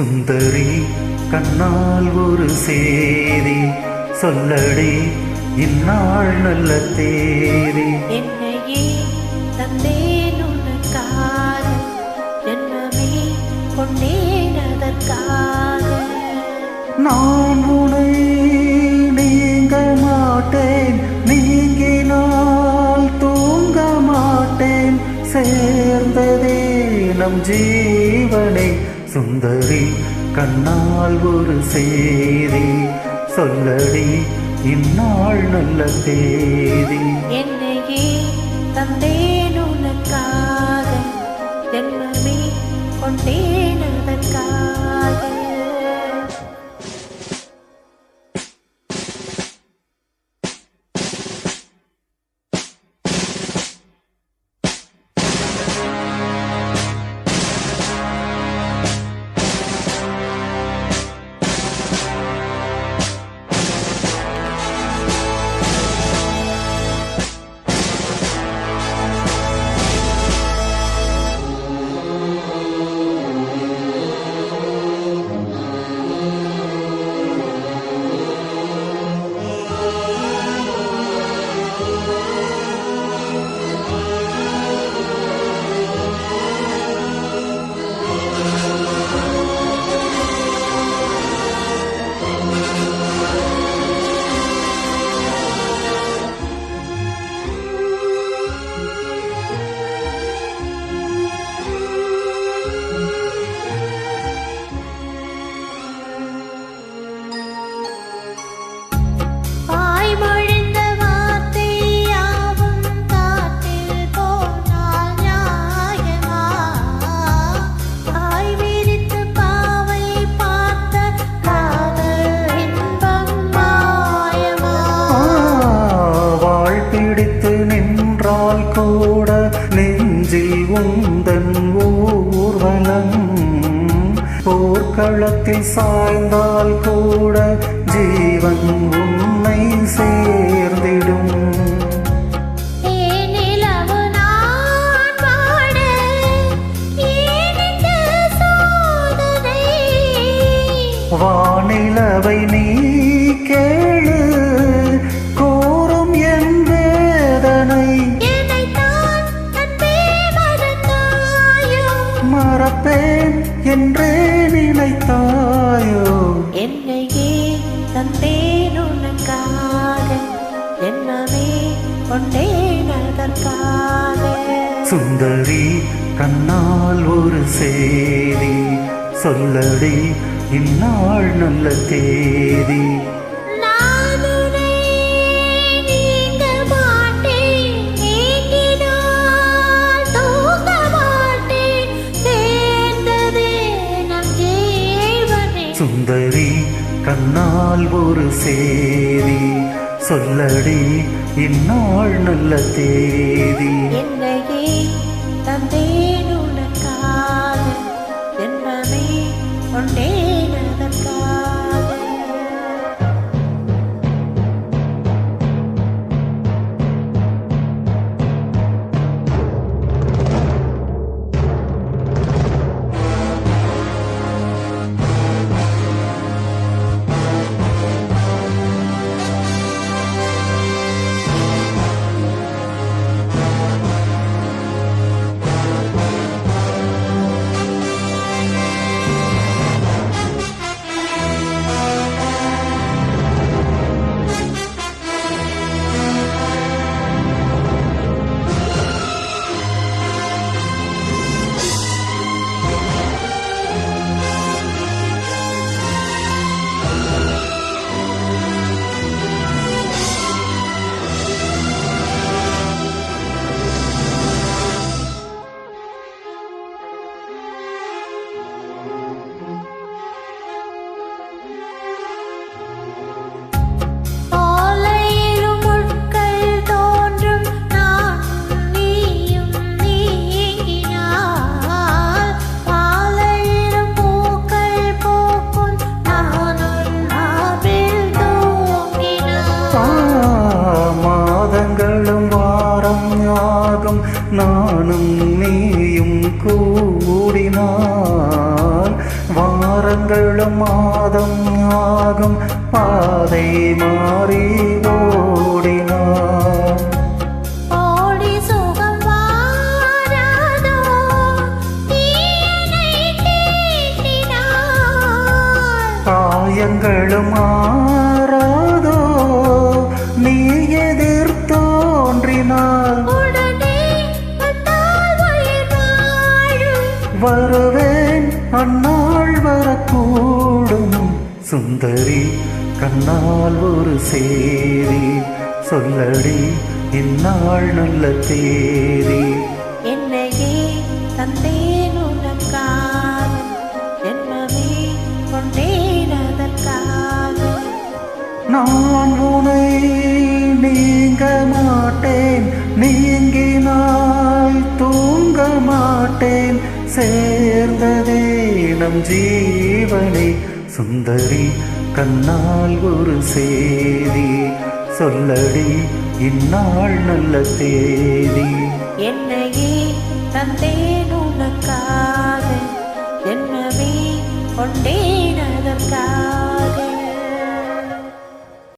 சுந்தரி கண்ணால் ஒரு சேதி சொல்லடி இந்நாள் நல்ல தேதி. என்னையே தந்தேன் உனக்காக, ஜென்மமே கொண்டேன் அதற்காக. நான் உன்னை நீங்க மாட்டேன், நீங்கினால் தூங்க மாட்டேன், சேர்ந்ததே நம் ஜீவனை. சுந்தரி கண்ணால் ஒரு செய்தி சொல்லடி இந்நாள் நல்ல தேதி. என்னையே தந்தேன் உனக்காக, ஜென்மமே கொண்டேன் அதற்காக. கூட நெஞ்சில் உந்தன் ஊர்வலம், போர்க்களத்தில் சாய்ந்தால் கூட ஜீவன் உன்னை சேர்ந்திடும். வானிலவை நீ கேளு, கோரும் என் வேதனை மறப்பேன் என்றே நினைத்தாயோ. என்னையே தந்தேன் உனக்காக, ஜென்மமே கொண்டேன் அதற்காக. சுந்தரி கண்ணால் ஒரு செய்தி சொல்லடி இந்நாள் நல்ல தேதி. சுந்தரி கண்ணால் ஒரு சேதி சொல்லடி இந்நாள் நல்ல தேதி. என்னையே தந்தேன் உனக்காக, ஜென்மமே கொண்டேன் அதற்காக. நானும் நீயும் கூடினால் வாரங்கள் காலங்களும் மாதம் ஆகும் பாதை மாறி ஓடினான். ஓடி சுகம் வாராதோ தீனை தீட்டினாய். காயங்களும் மாறாதோ நீ எதிர் தோன்றினாள். உடனே வந்தால் உயிர் வாழும். வருவேன் அந்நாள் வரக்கூடும். சுந்தரி கண்ணால் ஒரு சேரி சொல்லடி இந்நாள் நல்ல தேதி. என்னையே தந்தேன் உனக்காக ஜென்மமே கொண்டேன் அதற்காக. நான் உனை நீங்க மாட்டேன் நீங்கினால் தூங்க மாட்டேன் சேர்ந்ததே நம் ஜீவனை. சுந்தரி கண்ணால் ஒரு சேதி சொல்லடி இந்நாள் நல்ல தேதி. என்னையே தந்தேன் உனக்காக ஜென்மமே கொண்டேன் அதற்காக.